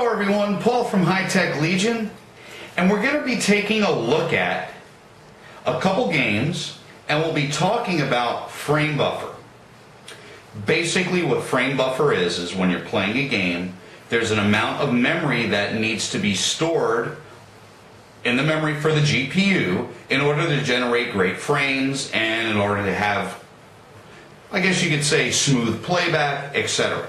Hello everyone, Paul from High Tech Legion, and we're going to be taking a look at a couple games, and we'll be talking about frame buffer. Basically what frame buffer is when you're playing a game, there's an amount of memory that needs to be stored in the memory for the GPU in order to generate great frames and in order to have, I guess you could say, smooth playback, etc.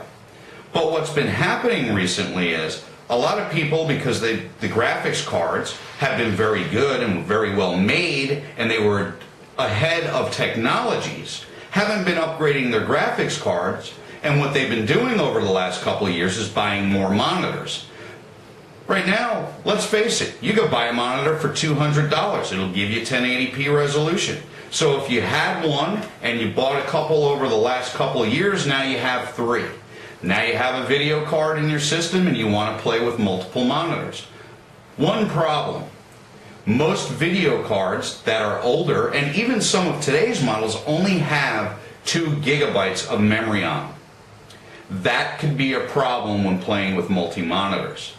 But what's been happening recently is a lot of people, because the graphics cards have been very good and very well made and they were ahead of technologies, haven't been upgrading their graphics cards, and what they've been doing over the last couple of years is buying more monitors. Right now, let's face it, you could buy a monitor for $200. It'll give you 1080p resolution. So if you had one and you bought a couple over the last couple of years, now you have three. Now you have a video card in your system and you want to play with multiple monitors. One problem: most video cards that are older, and even some of today's models, only have 2 gigabytes of memory on them. That could be a problem when playing with multi-monitors.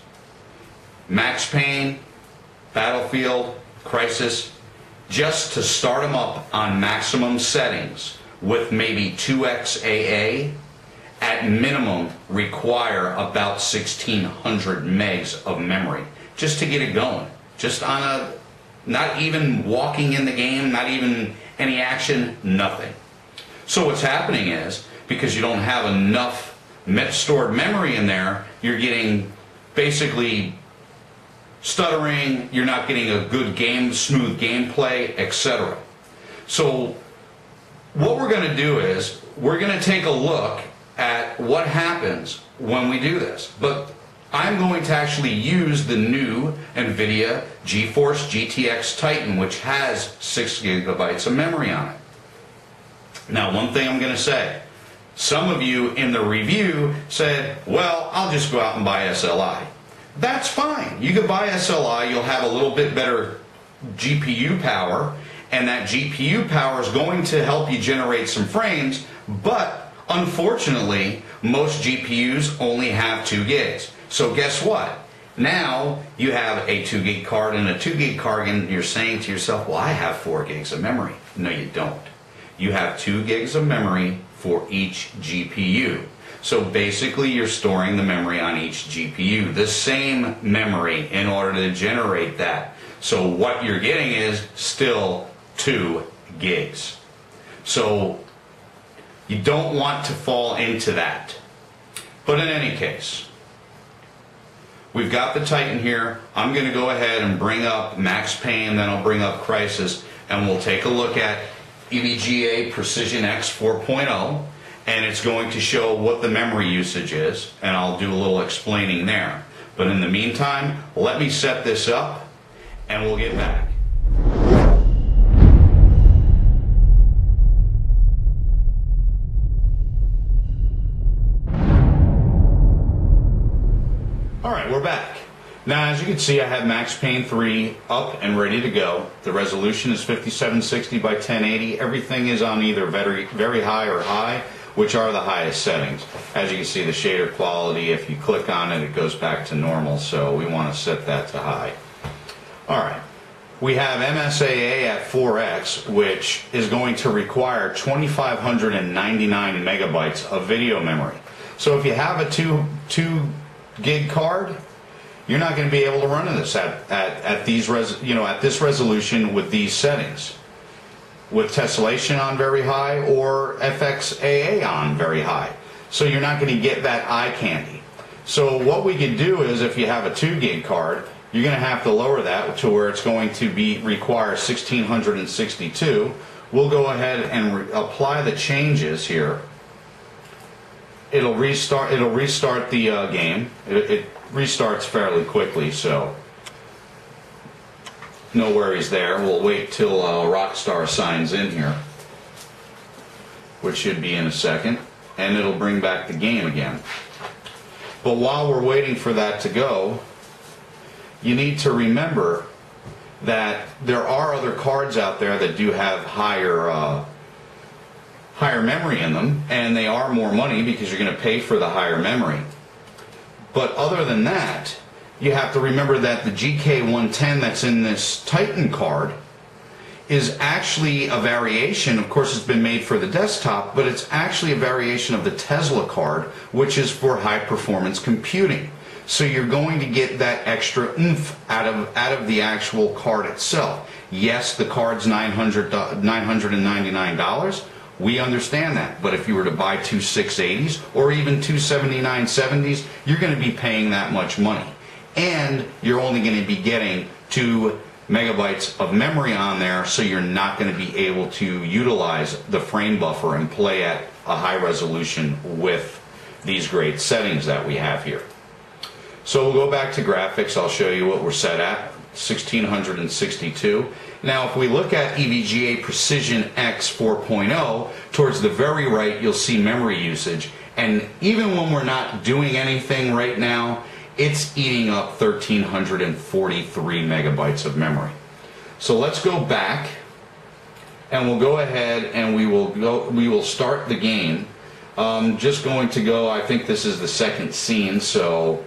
Max Payne, Battlefield, Crysis, just to start them up on maximum settings with maybe 2x AA, at minimum require about 1600 megs of memory just to get it going. Just on a, not even walking in the game, not even any action, nothing. So what's happening is, because you don't have enough stored memory in there, you're getting basically stuttering, you're not getting a good game, smooth gameplay, etc. So what we're going to do is, we're going to take a look at what happens when we do this. But I'm going to actually use the new NVIDIA GeForce GTX Titan, which has 6 gigabytes of memory on it. Now, one thing I'm going to say, some of you in the review said, well, I'll just go out and buy SLI. That's fine. You can buy SLI, you'll have a little bit better GPU power, and that GPU power is going to help you generate some frames, but unfortunately, most GPUs only have 2 gigs. So guess what? Now you have a 2 gig card and a 2 gig card, and you're saying to yourself, well, I have 4 gigs of memory. No, you don't. You have 2 gigs of memory for each GPU. So basically you're storing the memory on each GPU, the same memory, in order to generate that. So what you're getting is still 2 gigs. So you don't want to fall into that. But in any case, we've got the Titan here. I'm going to go ahead and bring up Max Payne, then I'll bring up Crysis, and we'll take a look at EVGA Precision X 4.0, and it's going to show what the memory usage is, and I'll do a little explaining there. But in the meantime, let me set this up, and we'll get back. Alright, we're back. Now, as you can see, I have Max Payne 3 up and ready to go. The resolution is 5760 by 1080. Everything is on either very high or high, which are the highest settings. As you can see, the shader quality, if you click on it, it goes back to normal, so we want to set that to high. Alright, we have MSAA at 4x, which is going to require 2599 megabytes of video memory. So if you have a 2 gig card, you're not going to be able to run this at this resolution with these settings, with tessellation on very high or FXAA on very high. So you're not going to get that eye candy. So what we can do is, if you have a 2 gig card, you're going to have to lower that to where it's going to require 1662. We'll go ahead and apply the changes here. It'll restart the game. It restarts fairly quickly, so no worries there. We'll wait till Rockstar signs in here, which should be in a second, and it'll bring back the game again. But while we're waiting for that to go, you need to remember that there are other cards out there that do have higher memory in them, and they are more money because you're going to pay for the higher memory. But other than that, you have to remember that the GK110 that's in this Titan card is actually a variation. Of course, it's been made for the desktop, but it's actually a variation of the Tesla card, which is for high performance computing. So you're going to get that extra oomph out of the actual card itself. Yes, the card's $999. We understand that, but if you were to buy two 680s or even two 7970s, you're going to be paying that much money. And you're only going to be getting 2 megabytes of memory on there, so you're not going to be able to utilize the frame buffer and play at a high resolution with these great settings that we have here. So we'll go back to graphics. I'll show you what we're set at, 1662. Now if we look at EVGA Precision X 4.0, towards the very right you'll see memory usage, and even when we're not doing anything right now, it's eating up 1,343 megabytes of memory. So let's go back and we'll go ahead and we will start the game. Just going to go, I think this is the second scene, so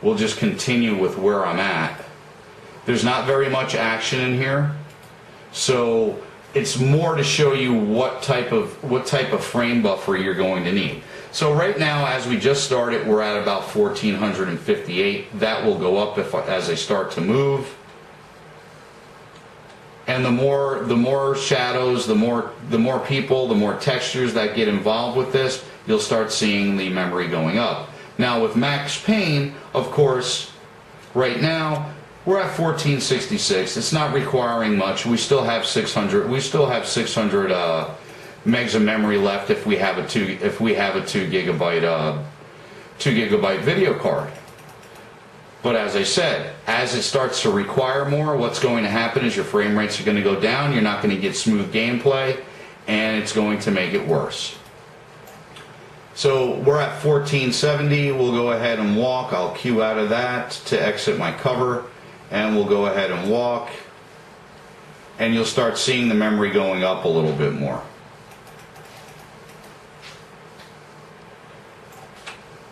we'll just continue with where I'm at. There's not very much action in here, so it's more to show you what type of frame buffer you're going to need. So right now, as we just started, we're at about 1458. That will go up as I start to move. And the more shadows, the more people, the more textures that get involved with this, you'll start seeing the memory going up. Now with Max Payne, of course, right now we're at 1466. It's not requiring much. We still have 600. We still have 600 megs of memory left if we have a 2 gigabyte video card. But as I said, as it starts to require more, what's going to happen is your frame rates are going to go down. You're not going to get smooth gameplay, and it's going to make it worse. So we're at 1470. We'll go ahead and walk. I'll queue out of that to exit my cover, and we'll go ahead and walk, and you'll start seeing the memory going up a little bit more.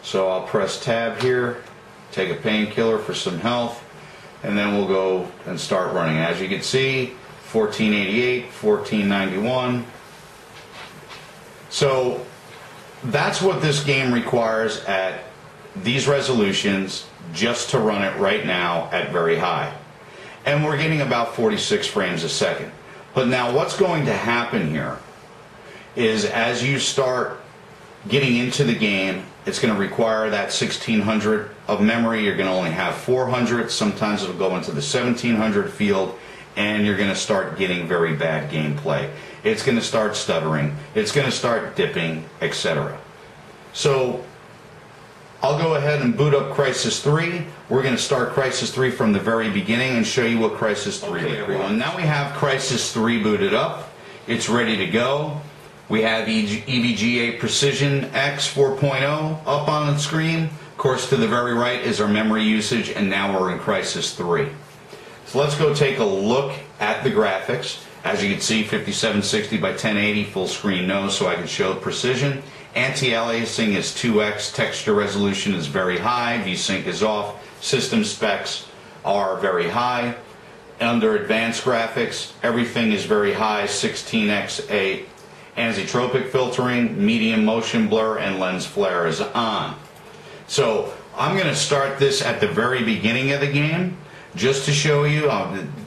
So I'll press tab here, take a painkiller for some health, and then we'll go and start running. As you can see, 1488, 1491. So that's what this game requires at these resolutions just to run it right now at very high. And we're getting about 46 frames a second. But now what's going to happen here is as you start getting into the game, it's going to require that 1600 of memory. You're going to only have 400. Sometimes it'll go into the 1700 field, and you're going to start getting very bad gameplay. It's going to start stuttering. It's going to start dipping, etc. So I'll go ahead and boot up Crysis 3. We're going to start Crysis 3 from the very beginning and show you what Crysis 3 is. Okay, now we have Crysis 3 booted up. It's ready to go. We have EVGA Precision X 4.0 up on the screen. Of course, to the very right is our memory usage, and now we're in Crysis 3. So let's go take a look at the graphics. As you can see, 5760 by 1080, full screen no, so I can show precision. Anti-aliasing is 2x, texture resolution is very high, VSync is off, system specs are very high. Under advanced graphics, everything is very high, 16x8. Anisotropic filtering, medium motion blur, and lens flare is on. So I'm going to start this at the very beginning of the game just to show you,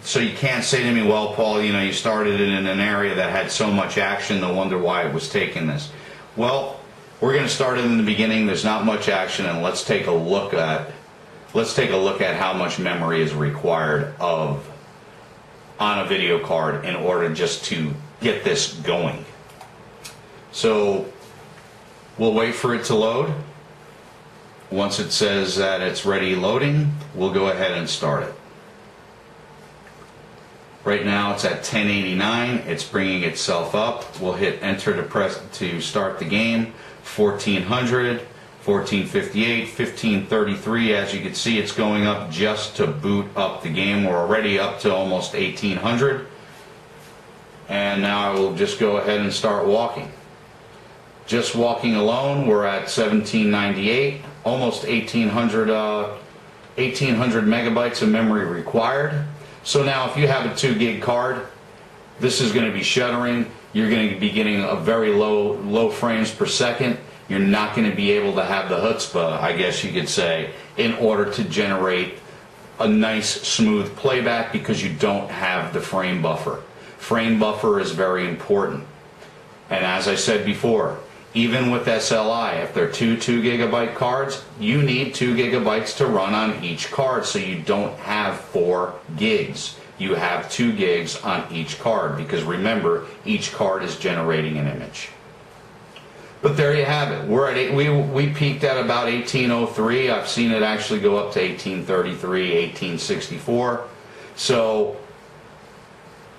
so you can't say to me, well, Paul, you know, you started it in an area that had so much action, no wonder why it was taking this. Well, we're going to start it in the beginning. There's not much action, and let's take a look at how much memory is required on a video card in order just to get this going. So we'll wait for it to load. Once it says that it's ready loading, we'll go ahead and start it. Right now it's at 1089. It's bringing itself up. We'll hit enter to start the game. 1400, 1458, 1533. As you can see, it's going up just to boot up the game. We're already up to almost 1800. And now I will just go ahead and start walking. Just walking alone, we're at 1798. almost 1800 megabytes of memory required. So now if you have a 2 gig card, this is going to be shuddering. You're going to be getting a very low frames per second. You're not going to be able to have the chutzpah, I guess you could say, in order to generate a nice smooth playback because you don't have the frame buffer. Frame buffer is very important. And as I said before, even with SLI, if they're 2 gigabyte cards, you need 2 gigabytes to run on each card, so you don't have 4 gigs. You have 2 gigs on each card, because remember, each card is generating an image. But there you have it. We're at we peaked at about 1803. I've seen it actually go up to 1833, 1864. So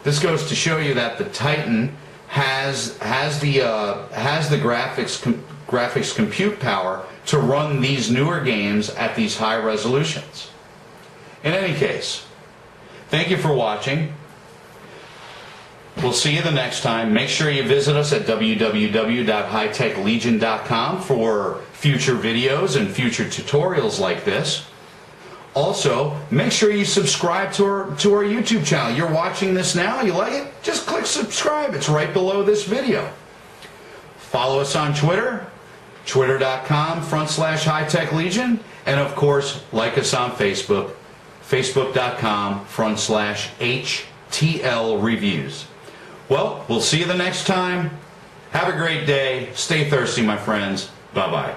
this goes to show you that the Titan has the graphics compute power to run these newer games at these high resolutions. In any case, thank you for watching. We'll see you the next time. Make sure you visit us at www.hightechlegion.com for future videos and future tutorials like this. Also, make sure you subscribe to our YouTube channel. You're watching this now, you like it? Just click subscribe. It's right below this video. Follow us on Twitter, twitter.com/hightechlegion, and of course, like us on Facebook, facebook.com/HTLreviews. Well, we'll see you the next time. Have a great day. Stay thirsty, my friends. Bye-bye.